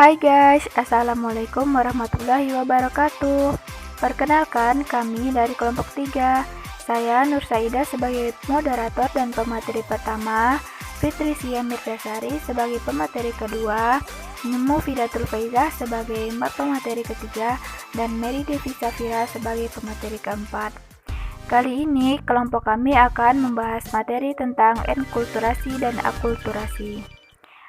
Hai guys, Assalamualaikum warahmatullahi wabarakatuh. Perkenalkan, kami dari kelompok 3. Saya Nur Saida sebagai moderator dan pemateri pertama, Fitri Sia Mirdasari sebagai pemateri kedua, Nemu Fidatul Faizah sebagai pemateri ketiga, dan Mary Devi Safira sebagai pemateri keempat. Kali ini kelompok kami akan membahas materi tentang enkulturasi dan akulturasi.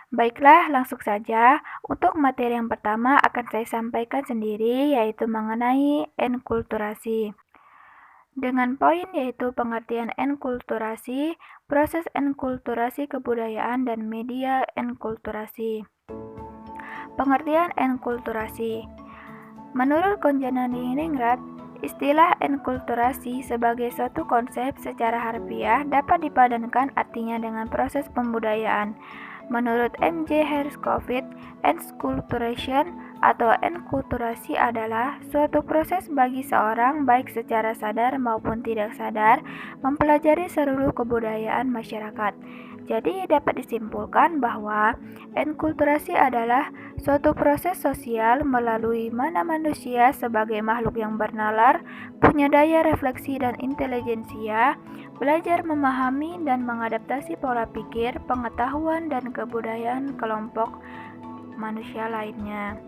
Baiklah, langsung saja. Untuk materi yang pertama akan saya sampaikan sendiri, yaitu mengenai enkulturasi. Dengan poin yaitu pengertian enkulturasi, proses enkulturasi kebudayaan dan media enkulturasi. Pengertian enkulturasi. Menurut Konjanandiningrat, istilah enkulturasi sebagai suatu konsep secara harfiah dapat dipadankan artinya dengan proses pembudayaan. Menurut M.J. Herskovits, enculturation atau enkulturasi adalah suatu proses bagi seorang baik secara sadar maupun tidak sadar mempelajari seluruh kebudayaan masyarakat. Jadi dapat disimpulkan bahwa enkulturasi adalah suatu proses sosial melalui mana manusia sebagai makhluk yang bernalar, punya daya refleksi dan intelijensia, belajar memahami dan mengadaptasi pola pikir, pengetahuan dan kebudayaan kelompok manusia lainnya.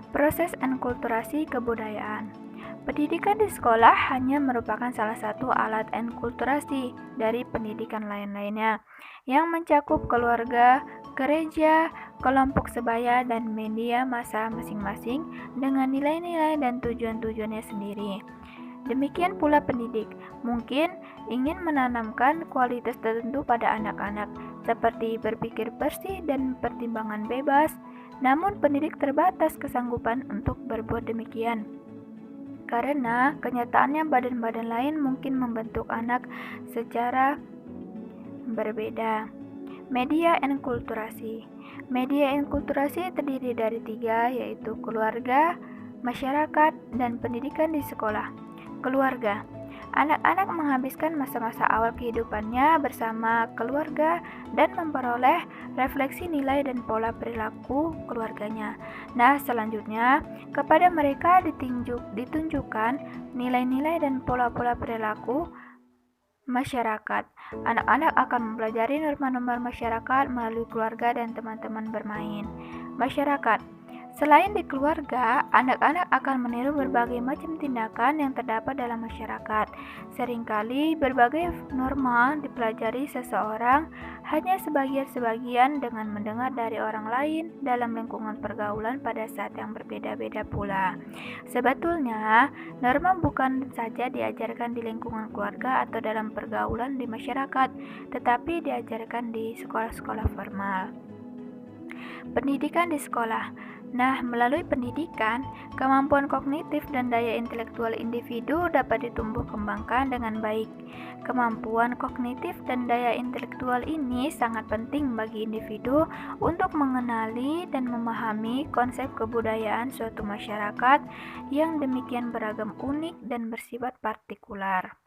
Proses enkulturasi kebudayaan. Pendidikan di sekolah hanya merupakan salah satu alat enkulturasi dari pendidikan lain-lainnya yang mencakup keluarga, gereja, kelompok sebaya, dan media massa masing-masing dengan nilai-nilai dan tujuan-tujuannya sendiri. Demikian pula pendidik mungkin ingin menanamkan kualitas tertentu pada anak-anak seperti berpikir bersih dan pertimbangan bebas, namun pendidik terbatas kesanggupan untuk berbuat demikian. Karena kenyataannya badan-badan lain mungkin membentuk anak secara berbeda. Media enkulturasi. Media enkulturasi terdiri dari 3, yaitu keluarga, masyarakat, dan pendidikan di sekolah. Keluarga. Anak-anak menghabiskan masa-masa awal kehidupannya bersama keluarga dan memperoleh refleksi nilai dan pola perilaku keluarganya. Nah, selanjutnya kepada mereka ditunjukkan nilai-nilai dan pola-pola perilaku masyarakat. Anak-anak akan mempelajari norma-norma masyarakat melalui keluarga dan teman-teman bermain. Masyarakat. Selain di keluarga, anak-anak akan meniru berbagai macam tindakan yang terdapat dalam masyarakat. Seringkali berbagai norma dipelajari seseorang hanya sebagian-sebagian dengan mendengar dari orang lain dalam lingkungan pergaulan pada saat yang berbeda-beda pula. Sebetulnya, norma bukan saja diajarkan di lingkungan keluarga atau dalam pergaulan di masyarakat, tetapi diajarkan di sekolah-sekolah formal. Pendidikan di sekolah. Nah, melalui pendidikan, kemampuan kognitif dan daya intelektual individu dapat ditumbuh kembangkan dengan baik. Kemampuan kognitif dan daya intelektual ini sangat penting bagi individu untuk mengenali dan memahami konsep kebudayaan suatu masyarakat yang demikian beragam, unik, dan bersifat partikular.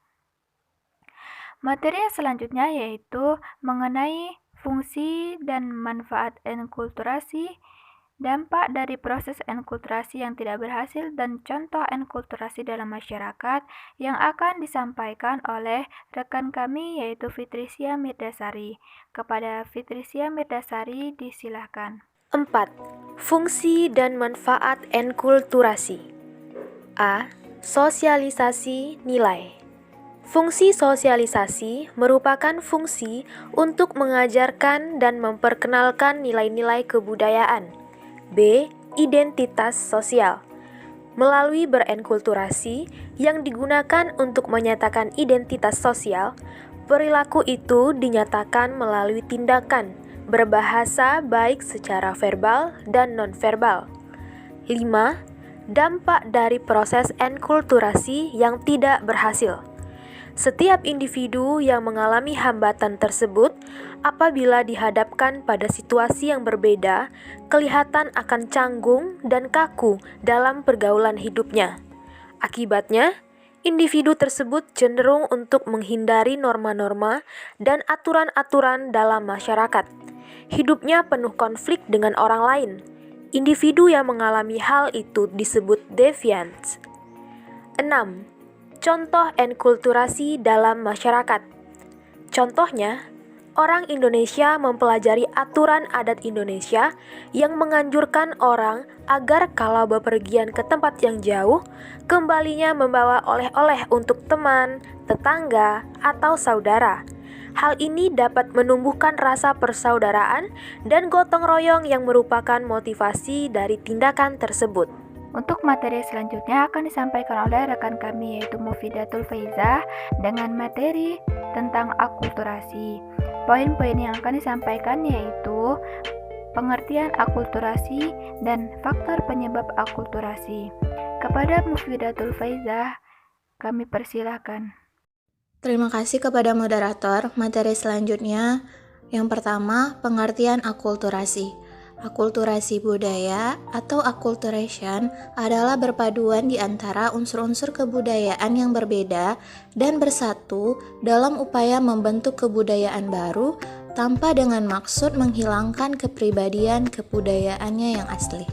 Materi selanjutnya yaitu mengenai fungsi dan manfaat enkulturasi, dampak dari proses enkulturasi yang tidak berhasil, dan contoh enkulturasi dalam masyarakat yang akan disampaikan oleh rekan kami yaitu Fitri Sia Mirdasari. Kepada Fitri Sia Mirdasari disilahkan. 4. Fungsi dan manfaat enkulturasi. A. Sosialisasi nilai. Fungsi sosialisasi merupakan fungsi untuk mengajarkan dan memperkenalkan nilai-nilai kebudayaan. B. Identitas sosial. Melalui berenkulturasi yang digunakan untuk menyatakan identitas sosial, perilaku itu dinyatakan melalui tindakan, berbahasa baik secara verbal dan nonverbal. 5. Dampak dari proses enkulturasi yang tidak berhasil. Setiap individu yang mengalami hambatan tersebut, apabila dihadapkan pada situasi yang berbeda, kelihatan akan canggung dan kaku dalam pergaulan hidupnya. Akibatnya, individu tersebut cenderung untuk menghindari norma-norma dan aturan-aturan dalam masyarakat. Hidupnya penuh konflik dengan orang lain. Individu yang mengalami hal itu disebut deviant. 6. Contoh enkulturasi dalam masyarakat. Contohnya, orang Indonesia mempelajari aturan adat Indonesia yang menganjurkan orang agar kalau bepergian ke tempat yang jauh, kembalinya membawa oleh-oleh untuk teman, tetangga, atau saudara. Hal ini dapat menumbuhkan rasa persaudaraan dan gotong royong yang merupakan motivasi dari tindakan tersebut. Untuk materi selanjutnya akan disampaikan oleh rekan kami yaitu Mufidatul Faizah dengan materi tentang akulturasi. Poin-poin yang akan disampaikan yaitu pengertian akulturasi dan faktor penyebab akulturasi. Kepada Mufidatul Faizah, kami persilahkan. Terima kasih kepada moderator. Materi selanjutnya, yang pertama, pengertian akulturasi. Akulturasi budaya atau acculturation adalah berpaduan di antara unsur-unsur kebudayaan yang berbeda dan bersatu dalam upaya membentuk kebudayaan baru tanpa dengan maksud menghilangkan kepribadian kebudayaannya yang asli.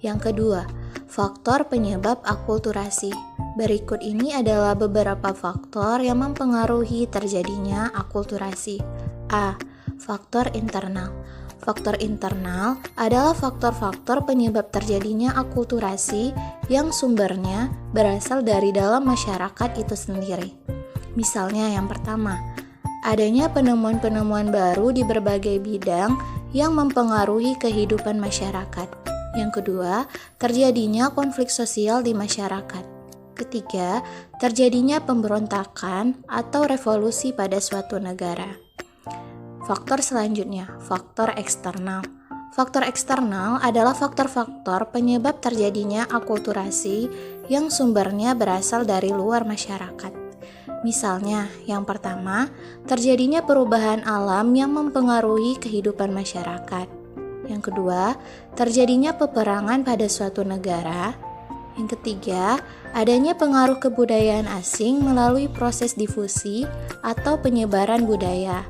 Yang kedua, faktor penyebab akulturasi. Berikut ini adalah beberapa faktor yang mempengaruhi terjadinya akulturasi. A. Faktor internal. Faktor internal adalah faktor-faktor penyebab terjadinya akulturasi yang sumbernya berasal dari dalam masyarakat itu sendiri. Misalnya yang pertama, adanya penemuan-penemuan baru di berbagai bidang yang mempengaruhi kehidupan masyarakat. Yang kedua, terjadinya konflik sosial di masyarakat. Ketiga, terjadinya pemberontakan atau revolusi pada suatu negara. Faktor selanjutnya, faktor eksternal. Faktor eksternal adalah faktor-faktor penyebab terjadinya akulturasi yang sumbernya berasal dari luar masyarakat. Misalnya, yang pertama, terjadinya perubahan alam yang mempengaruhi kehidupan masyarakat. Yang kedua, terjadinya peperangan pada suatu negara. Yang ketiga, adanya pengaruh kebudayaan asing melalui proses difusi atau penyebaran budaya,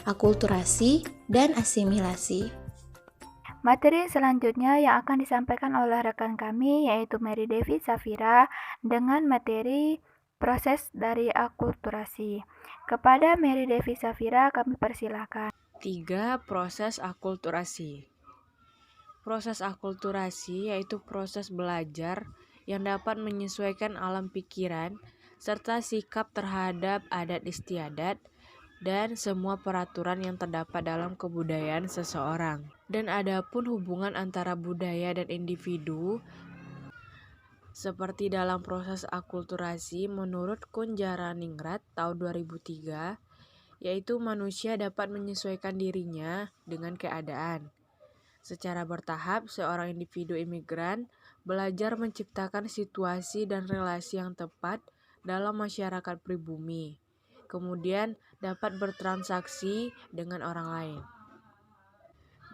akulturasi, dan asimilasi. Materi selanjutnya yang akan disampaikan oleh rekan kami yaitu Mary Devi Safira dengan materi proses dari akulturasi. Kepada Mary Devi Safira kami persilahkan. 3. Proses akulturasi. Proses akulturasi yaitu proses belajar yang dapat menyesuaikan alam pikiran serta sikap terhadap adat istiadat dan semua peraturan yang terdapat dalam kebudayaan seseorang. Dan adapun hubungan antara budaya dan individu seperti dalam proses akulturasi menurut Kunjaraningrat tahun 2003, yaitu manusia dapat menyesuaikan dirinya dengan keadaan. Secara bertahap, seorang individu imigran belajar menciptakan situasi dan relasi yang tepat dalam masyarakat pribumi, kemudian dapat bertransaksi dengan orang lain.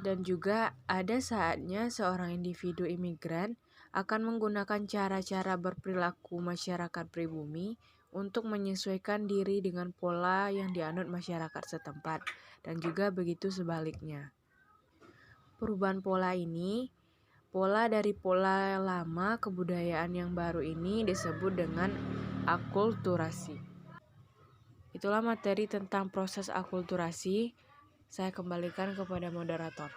Dan juga ada saatnya seorang individu imigran akan menggunakan cara-cara berperilaku masyarakat pribumi untuk menyesuaikan diri dengan pola yang dianut masyarakat setempat, dan juga begitu sebaliknya. Perubahan pola ini, pola dari pola lama kebudayaan yang baru ini disebut dengan akulturasi. Itulah materi tentang proses akulturasi. Saya kembalikan kepada moderator.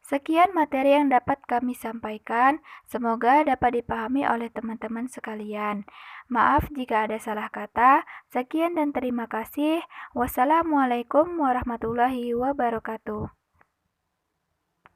Sekian materi yang dapat kami sampaikan, semoga dapat dipahami oleh teman-teman sekalian. Maaf jika ada salah kata. Sekian dan terima kasih. Wassalamualaikum warahmatullahi wabarakatuh.